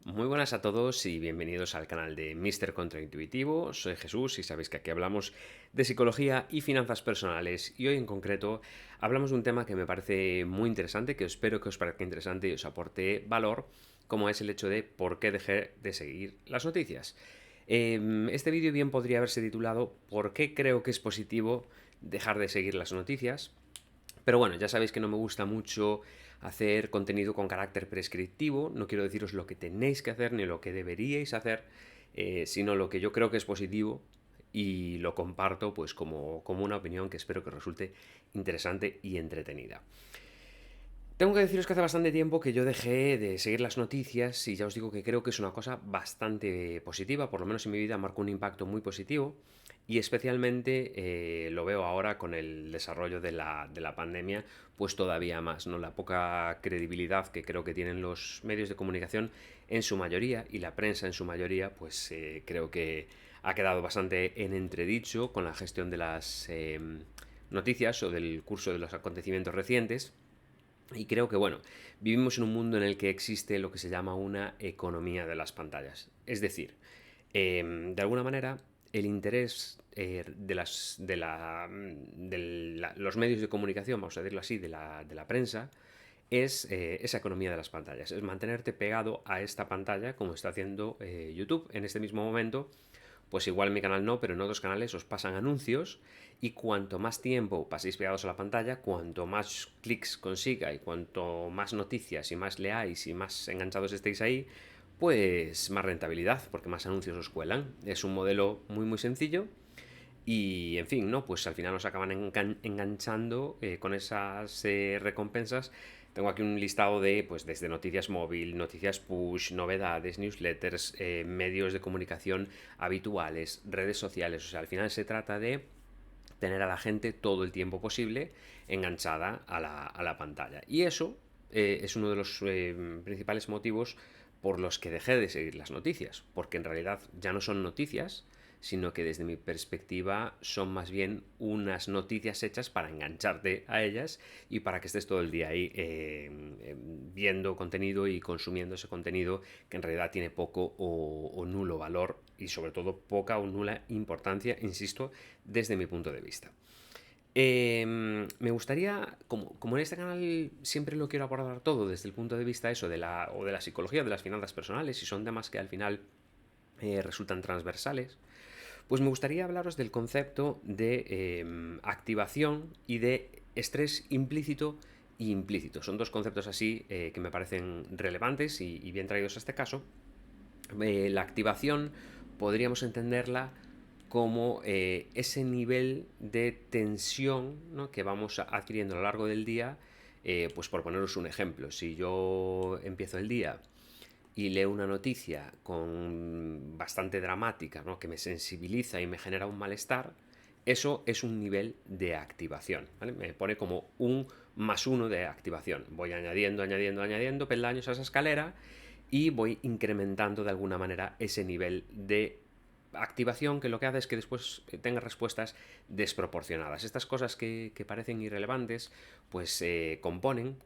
Muy buenas a todos y bienvenidos al canal de Mr. Contraintuitivo. Soy Jesús y sabéis que aquí hablamos de psicología y finanzas personales, y hoy en concreto hablamos de un tema que me parece muy interesante, que espero que os parezca interesante y os aporte valor, como es el hecho de por qué dejé de seguir las noticias. Este vídeo bien podría haberse titulado ¿Por qué creo que es positivo dejar de seguir las noticias? Pero bueno, ya sabéis que no me gusta mucho hacer contenido con carácter prescriptivo, no quiero deciros lo que tenéis que hacer ni lo que deberíais hacer, sino lo que yo creo que es positivo y lo comparto pues como una opinión que espero que resulte interesante y entretenida. Tengo que deciros que hace bastante tiempo que yo dejé de seguir las noticias y ya os digo que creo que es una cosa bastante positiva, por lo menos en mi vida marcó un impacto muy positivo y especialmente lo veo ahora con el desarrollo de la pandemia, pues todavía más, ¿no? La poca credibilidad que creo que tienen los medios de comunicación en su mayoría y la prensa en su mayoría, pues creo que ha quedado bastante en entredicho con la gestión de las noticias o del curso de los acontecimientos recientes. Y creo que, bueno, vivimos en un mundo en el que existe lo que se llama una economía de las pantallas. Es decir, de alguna manera, el interés de los medios de comunicación, vamos a decirlo así, de la prensa, es esa economía de las pantallas. Es mantenerte pegado a esta pantalla, como está haciendo YouTube en este mismo momento. Pues igual en mi canal no, pero en otros canales os pasan anuncios y cuanto más tiempo paséis pegados a la pantalla, cuanto más clics consiga y cuanto más noticias y más leáis y más enganchados estéis ahí, pues más rentabilidad, porque más anuncios os cuelan. Es un modelo muy sencillo y, en fin, ¿no? Pues al final nos acaban enganchando con esas recompensas. Tengo aquí un listado de, pues, desde noticias móvil, noticias push, novedades, newsletters, medios de comunicación habituales, redes sociales. O sea, al final se trata de tener a la gente todo el tiempo posible enganchada a la pantalla. Y eso es uno de los principales motivos por los que dejé de seguir las noticias, porque en realidad ya no son noticias, sino que desde mi perspectiva son más bien unas noticias hechas para engancharte a ellas y para que estés todo el día ahí viendo contenido y consumiendo ese contenido que en realidad tiene poco o nulo valor y sobre todo poca o nula importancia, insisto, desde mi punto de vista. Me gustaría, como en este canal siempre lo quiero abordar todo desde el punto de vista eso de la psicología, de las finanzas personales, y son temas que al final resultan transversales, pues me gustaría hablaros del concepto de activación y de estrés implícito e implícito. Son dos conceptos así que me parecen relevantes y bien traídos a este caso. La activación podríamos entenderla como ese nivel de tensión, ¿no?, que vamos adquiriendo a lo largo del día. Pues por poneros un ejemplo, si yo empiezo el día y leo una noticia con bastante dramática, ¿no?, que me sensibiliza y me genera un malestar, eso es un nivel de activación, ¿vale? Me pone como un más uno de activación. Voy añadiendo peldaños a esa escalera y voy incrementando de alguna manera ese nivel de activación, que lo que hace es que después tenga respuestas desproporcionadas. Estas cosas que parecen irrelevantes, pues componen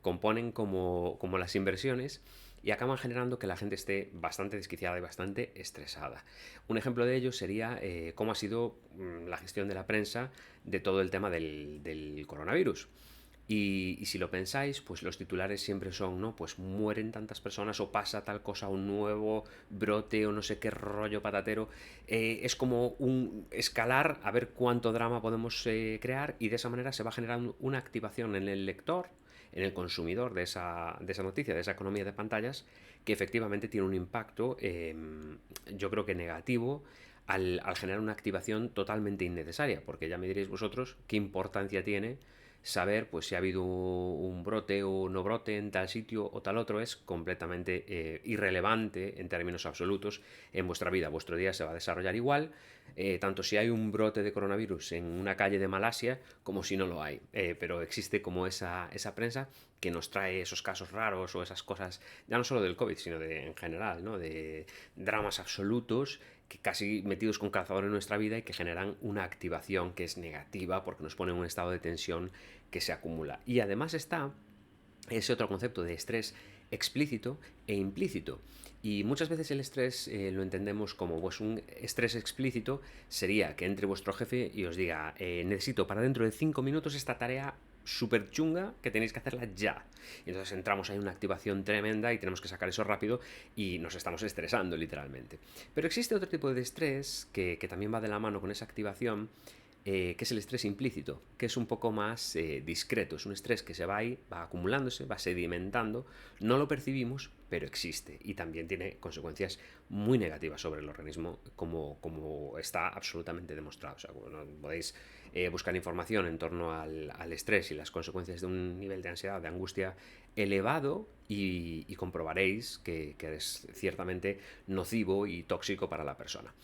como las inversiones y acaban generando que la gente esté bastante desquiciada y bastante estresada. Un ejemplo de ello sería cómo ha sido la gestión de la prensa de todo el tema del coronavirus. Y si lo pensáis, pues los titulares siempre son, ¿no? Pues mueren tantas personas o pasa tal cosa, un nuevo brote o no sé qué rollo patatero. Es como un escalar a ver cuánto drama podemos crear, y de esa manera se va generando una activación en el lector, en el consumidor de esa noticia, de esa economía de pantallas, que efectivamente tiene un impacto, yo creo que negativo, al generar una activación totalmente innecesaria, porque ya me diréis vosotros qué importancia tiene saber pues si ha habido un brote o no brote en tal sitio o tal otro. Es completamente irrelevante en términos absolutos en vuestra vida. Vuestro día se va a desarrollar igual, tanto si hay un brote de coronavirus en una calle de Malasia como si no lo hay. Pero existe como esa prensa que nos trae esos casos raros o esas cosas, ya no solo del COVID, sino en general, ¿no?, de dramas absolutos que casi metidos con calzador en nuestra vida y que generan una activación que es negativa porque nos pone en un estado de tensión que se acumula. Y además está ese otro concepto de estrés explícito e implícito. Y muchas veces el estrés lo entendemos como pues, un estrés explícito sería que entre vuestro jefe y os diga necesito para dentro de 5 minutos esta tarea súper chunga que tenéis que hacerla ya. Y entonces entramos ahí en una activación tremenda y tenemos que sacar eso rápido y nos estamos estresando literalmente. Pero existe otro tipo de estrés que también va de la mano con esa activación, que es el estrés implícito, que es un poco más discreto, es un estrés que se va ahí, va acumulándose, va sedimentando, no lo percibimos, pero existe y también tiene consecuencias muy negativas sobre el organismo, como está absolutamente demostrado. O sea, bueno, podéis buscar información en torno al estrés y las consecuencias de un nivel de ansiedad, de angustia elevado y comprobaréis que es ciertamente nocivo y tóxico para la persona.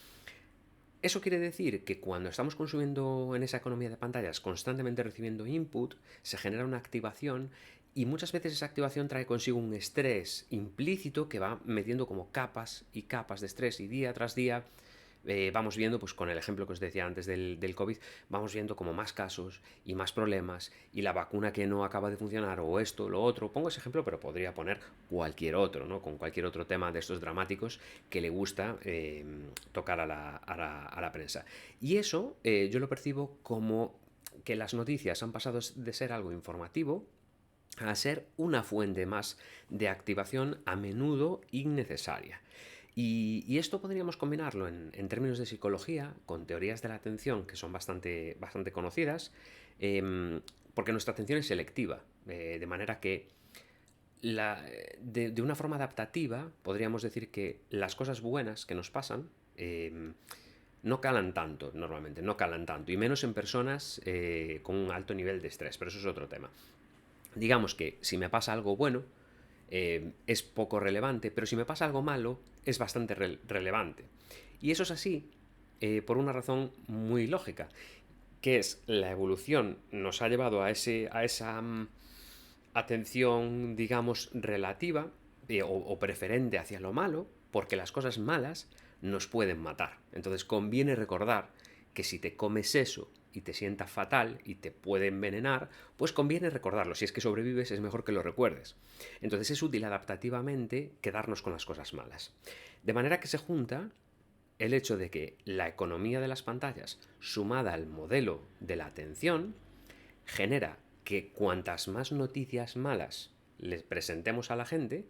Eso quiere decir que cuando estamos consumiendo en esa economía de pantallas constantemente recibiendo input, se genera una activación y muchas veces esa activación trae consigo un estrés implícito que va metiendo como capas y capas de estrés y día tras día vamos viendo, pues con el ejemplo que os decía antes del COVID, vamos viendo como más casos y más problemas y la vacuna que no acaba de funcionar o esto, lo otro. Pongo ese ejemplo, pero podría poner cualquier otro, ¿no? Con cualquier otro tema de estos dramáticos que le gusta tocar a la prensa. Y eso yo lo percibo como que las noticias han pasado de ser algo informativo a ser una fuente más de activación a menudo innecesaria. Y esto podríamos combinarlo en términos de psicología con teorías de la atención que son bastante conocidas, porque nuestra atención es selectiva, de manera que de una forma adaptativa podríamos decir que las cosas buenas que nos pasan no calan tanto normalmente, no calan tanto, y menos en personas con un alto nivel de estrés, pero eso es otro tema. Digamos que si me pasa algo bueno, es poco relevante, pero si me pasa algo malo, es bastante relevante. Y eso es así por una razón muy lógica, que es la evolución nos ha llevado a esa atención, digamos, relativa o preferente hacia lo malo, porque las cosas malas nos pueden matar. Entonces conviene recordar que si te comes eso y te sienta fatal y te puede envenenar, pues conviene recordarlo. Si es que sobrevives, es mejor que lo recuerdes. Entonces es útil adaptativamente quedarnos con las cosas malas. De manera que se junta el hecho de que la economía de las pantallas, sumada al modelo de la atención, genera que cuantas más noticias malas les presentemos a la gente,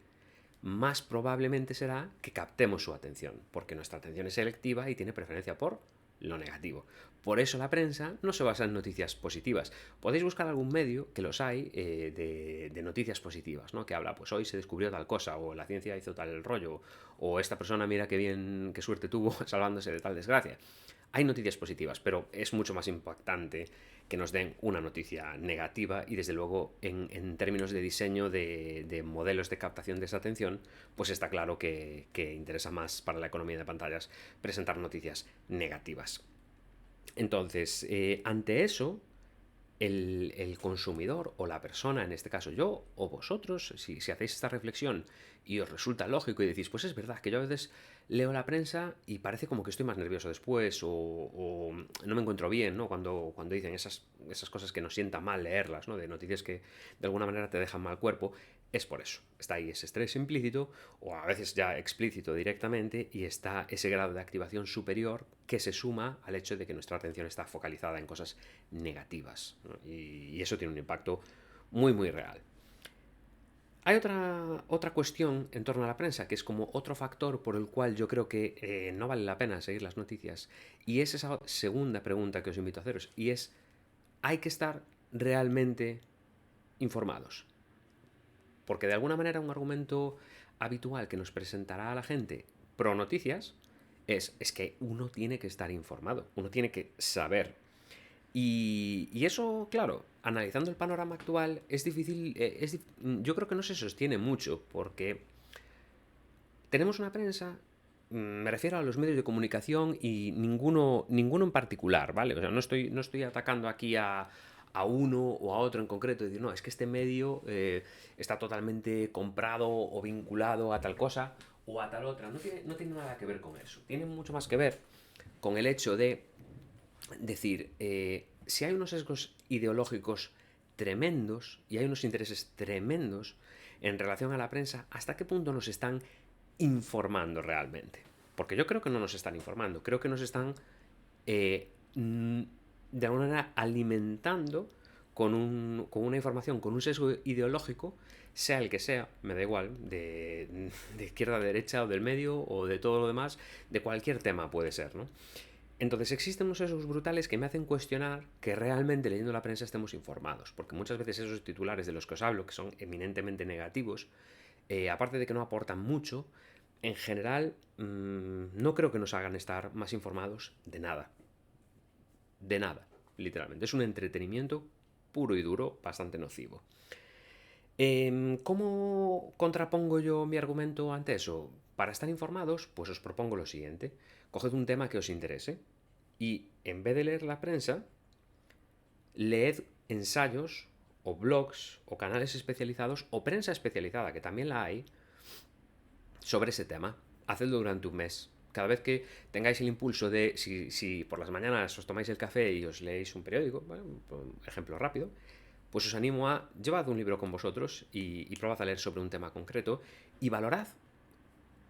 más probablemente será que captemos su atención, porque nuestra atención es selectiva y tiene preferencia por lo negativo. Por eso la prensa no se basa en noticias positivas. Podéis buscar algún medio, que los hay, de noticias positivas, ¿no? Que habla, pues hoy se descubrió tal cosa, o la ciencia hizo tal rollo, o esta persona mira qué bien, qué suerte tuvo salvándose de tal desgracia. Hay noticias positivas, pero es mucho más impactante que nos den una noticia negativa y desde luego en términos de diseño de modelos de captación de esa atención, pues está claro que interesa más para la economía de pantallas presentar noticias negativas. Entonces, ante eso, el consumidor o la persona, en este caso yo o vosotros, si hacéis esta reflexión y os resulta lógico y decís, pues es verdad que yo a veces leo la prensa y parece como que estoy más nervioso después o no me encuentro bien, ¿no? Cuando dicen esas cosas que nos sientan mal leerlas, ¿no? De noticias que de alguna manera te dejan mal cuerpo, es por eso. Está ahí ese estrés implícito o a veces ya explícito directamente y está ese grado de activación superior que se suma al hecho de que nuestra atención está focalizada en cosas negativas, ¿no? Y eso tiene un impacto muy real. Hay otra cuestión en torno a la prensa, que es como otro factor por el cual yo creo que no vale la pena seguir las noticias, y es esa segunda pregunta que os invito a haceros, y es, ¿hay que estar realmente informados? Porque de alguna manera un argumento habitual que nos presentará a la gente pro noticias es que uno tiene que estar informado, uno tiene que saber. Y eso, claro, analizando el panorama actual, es difícil, yo creo que no se sostiene mucho, porque tenemos una prensa, me refiero a los medios de comunicación y ninguno en particular, ¿vale? O sea, no estoy atacando aquí a uno o a otro en concreto y decir, no, es que este medio está totalmente comprado o vinculado a tal cosa o a tal otra. No tiene nada que ver con eso. Tiene mucho más que ver con el hecho de decir, si hay unos sesgos ideológicos tremendos y hay unos intereses tremendos, en relación a la prensa, ¿hasta qué punto nos están informando realmente? Porque yo creo que no nos están informando, creo que nos están de alguna manera alimentando con una información, con un sesgo ideológico, sea el que sea, me da igual, de izquierda a derecha o del medio o de todo lo demás, de cualquier tema puede ser, ¿no? Entonces existen unos sesgos brutales que me hacen cuestionar que realmente leyendo la prensa estemos informados, porque muchas veces esos titulares de los que os hablo, que son eminentemente negativos, aparte de que no aportan mucho, en general no creo que nos hagan estar más informados de nada. De nada, literalmente. Es un entretenimiento puro y duro, bastante nocivo. ¿Cómo contrapongo yo mi argumento ante eso? Para estar informados, pues os propongo lo siguiente. Coged un tema que os interese y en vez de leer la prensa, leed ensayos o blogs o canales especializados o prensa especializada, que también la hay, sobre ese tema. Hacedlo durante un mes. Cada vez que tengáis el impulso de, si por las mañanas os tomáis el café y os leéis un periódico, bueno, un ejemplo rápido, pues os animo a llevad un libro con vosotros y probad a leer sobre un tema concreto y valorad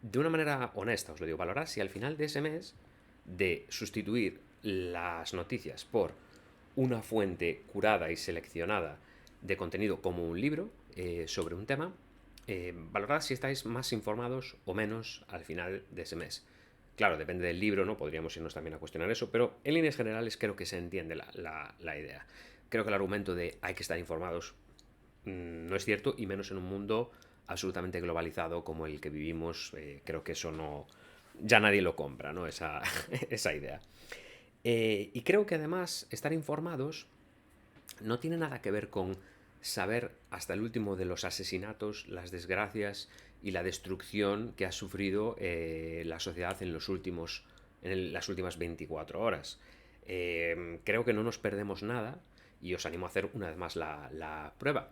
de una manera honesta, os lo digo, valorad si al final de ese mes de sustituir las noticias por una fuente curada y seleccionada de contenido como un libro sobre un tema, valorad si estáis más informados o menos al final de ese mes. Claro, depende del libro, ¿no? Podríamos irnos también a cuestionar eso, pero en líneas generales creo que se entiende la idea. Creo que el argumento de hay que estar informados no es cierto, y menos en un mundo absolutamente globalizado como el que vivimos. Creo que eso no... Ya nadie lo compra, ¿no? Esa idea. Y creo que además estar informados no tiene nada que ver con saber hasta el último de los asesinatos, las desgracias y la destrucción que ha sufrido la sociedad en las últimas 24 horas. Creo que no nos perdemos nada y os animo a hacer una vez más la prueba.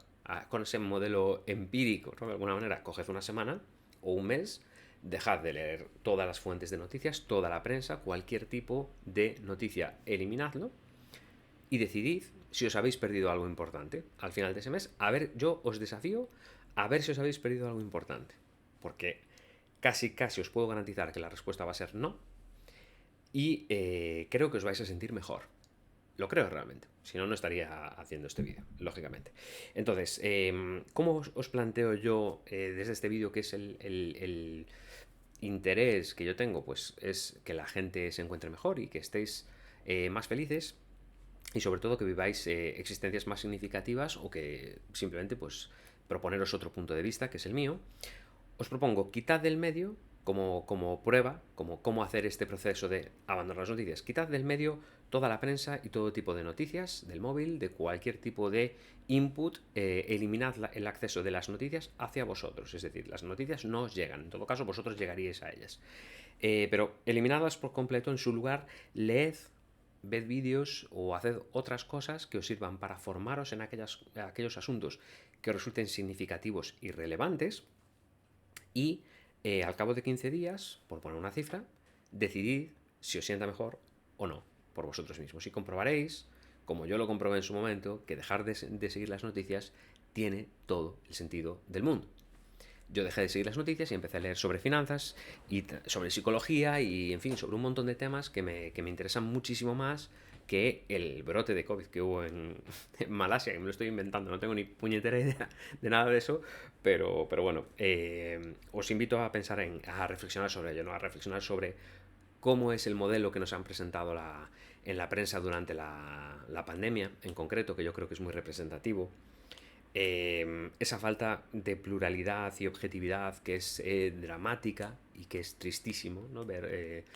Con ese modelo empírico, ¿no? De alguna manera, coged una semana o un mes, dejad de leer todas las fuentes de noticias, toda la prensa, cualquier tipo de noticia, eliminadlo y decidid si os habéis perdido algo importante al final de ese mes. A ver, yo os desafío a ver si os habéis perdido algo importante. Porque casi os puedo garantizar que la respuesta va a ser no. Y creo que os vais a sentir mejor. Lo creo realmente. Si no, no estaría haciendo este vídeo, lógicamente. Entonces, ¿cómo os planteo yo desde este vídeo que es el interés que yo tengo? Pues es que la gente se encuentre mejor y que estéis más felices y sobre todo que viváis existencias más significativas o que simplemente pues proponeros otro punto de vista, que es el mío. Os propongo quitad del medio como prueba, como cómo hacer este proceso de abandonar las noticias. Quitad del medio toda la prensa y todo tipo de noticias del móvil, de cualquier tipo de input, eliminad el acceso de las noticias hacia vosotros. Es decir, las noticias no os llegan, en todo caso vosotros llegaríais a ellas. Pero eliminadlas por completo, en su lugar leed, ved vídeos o haced otras cosas que os sirvan para formaros en aquellos asuntos que os resulten significativos y relevantes y al cabo de 15 días, por poner una cifra, decidid si os sienta mejor o no por vosotros mismos y comprobaréis, como yo lo comprobé en su momento, que dejar de seguir las noticias tiene todo el sentido del mundo. Yo dejé de seguir las noticias y empecé a leer sobre finanzas y sobre psicología y, en fin, sobre un montón de temas que me interesan muchísimo más que el brote de COVID que hubo en Malasia, que me lo estoy inventando, no tengo ni puñetera idea de nada de eso, pero bueno, os invito a pensar a reflexionar sobre ello, ¿no? A reflexionar sobre cómo es el modelo que nos han presentado en la prensa durante la pandemia, en concreto, que yo creo que es muy representativo. Esa falta de pluralidad y objetividad que es dramática y que es tristísimo, ¿no? Ver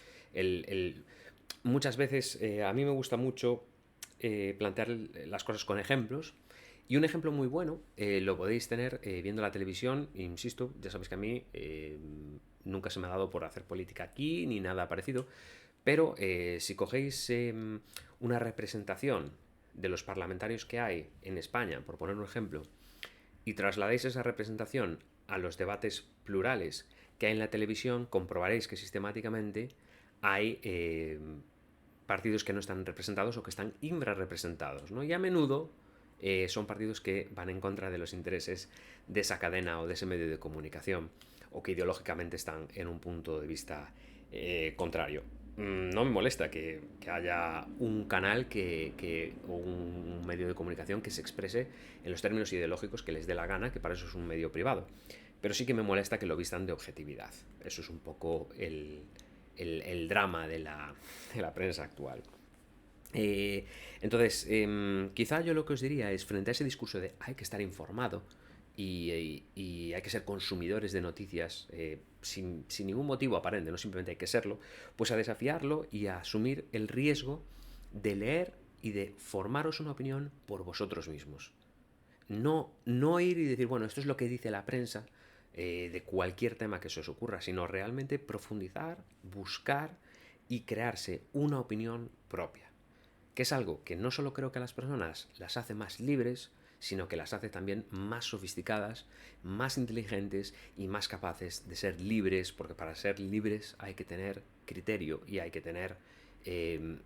muchas veces a mí me gusta mucho plantear las cosas con ejemplos y un ejemplo muy bueno lo podéis tener viendo la televisión. Insisto, ya sabéis que a mí nunca se me ha dado por hacer política aquí ni nada parecido, pero si cogéis una representación de los parlamentarios que hay en España, por poner un ejemplo, y trasladáis esa representación a los debates plurales que hay en la televisión, comprobaréis que sistemáticamente hay partidos que no están representados o que están infrarrepresentados, ¿no? Y a menudo son partidos que van en contra de los intereses de esa cadena o de ese medio de comunicación, o que ideológicamente están en un punto de vista contrario. No me molesta que haya un canal o un medio de comunicación que se exprese en los términos ideológicos que les dé la gana, que para eso es un medio privado. Pero sí que me molesta que lo vistan de objetividad. Eso es un poco el drama de la prensa actual. Eh, entonces, quizá yo lo que os diría es, frente a ese discurso de hay que estar informado y hay que ser consumidores de noticias sin ningún motivo aparente, no simplemente hay que serlo, pues a desafiarlo y a asumir el riesgo de leer y de formaros una opinión por vosotros mismos. No ir y decir, bueno, esto es lo que dice la prensa de cualquier tema que se os ocurra, sino realmente profundizar, buscar y crearse una opinión propia, que es algo que no solo creo que a las personas las hace más libres, sino que las hace también más sofisticadas, más inteligentes y más capaces de ser libres, porque para ser libres hay que tener criterio y hay que tener eh,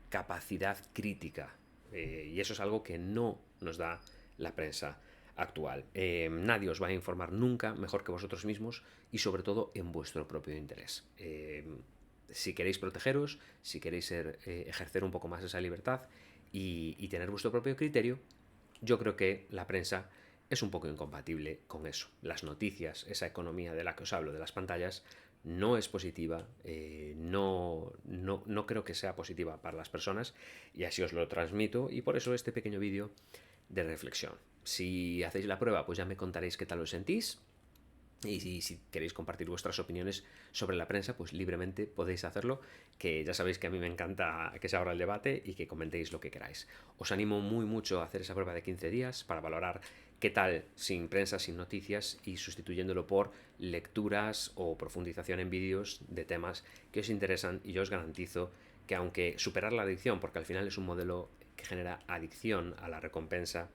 capacidad crítica. Y eso es algo que no nos da la prensa actual. Nadie os va a informar nunca mejor que vosotros mismos y sobre todo en vuestro propio interés. Si queréis protegeros, si queréis ejercer un poco más esa libertad y tener vuestro propio criterio, yo creo que la prensa es un poco incompatible con eso. Las noticias, esa economía de la que os hablo, de las pantallas, no es positiva, no creo que sea positiva para las personas y así os lo transmito y por eso este pequeño vídeo de reflexión. Si hacéis la prueba, pues ya me contaréis qué tal os sentís. Y si queréis compartir vuestras opiniones sobre la prensa, pues libremente podéis hacerlo, que ya sabéis que a mí me encanta que se abra el debate y que comentéis lo que queráis. Os animo muy mucho a hacer esa prueba de 15 días para valorar qué tal sin prensa, sin noticias y sustituyéndolo por lecturas o profundización en vídeos de temas que os interesan y yo os garantizo que aunque superar la adicción, porque al final es un modelo que genera adicción a la recompensa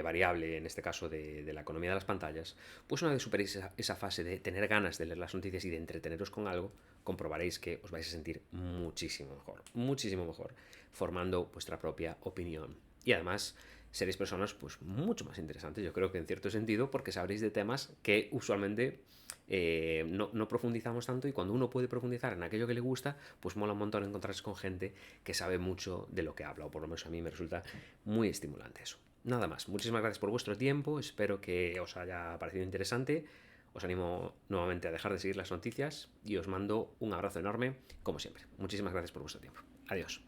variable, en este caso de la economía de las pantallas, pues una vez superéis esa fase de tener ganas de leer las noticias y de entreteneros con algo, comprobaréis que os vais a sentir muchísimo mejor, formando vuestra propia opinión. Y además seréis personas pues mucho más interesantes, yo creo que en cierto sentido, porque sabréis de temas que usualmente no profundizamos tanto y cuando uno puede profundizar en aquello que le gusta, pues mola un montón encontrarse con gente que sabe mucho de lo que habla, o por lo menos a mí me resulta muy estimulante eso. Nada más, muchísimas gracias por vuestro tiempo, espero que os haya parecido interesante, os animo nuevamente a dejar de seguir las noticias y os mando un abrazo enorme, como siempre. Muchísimas gracias por vuestro tiempo. Adiós.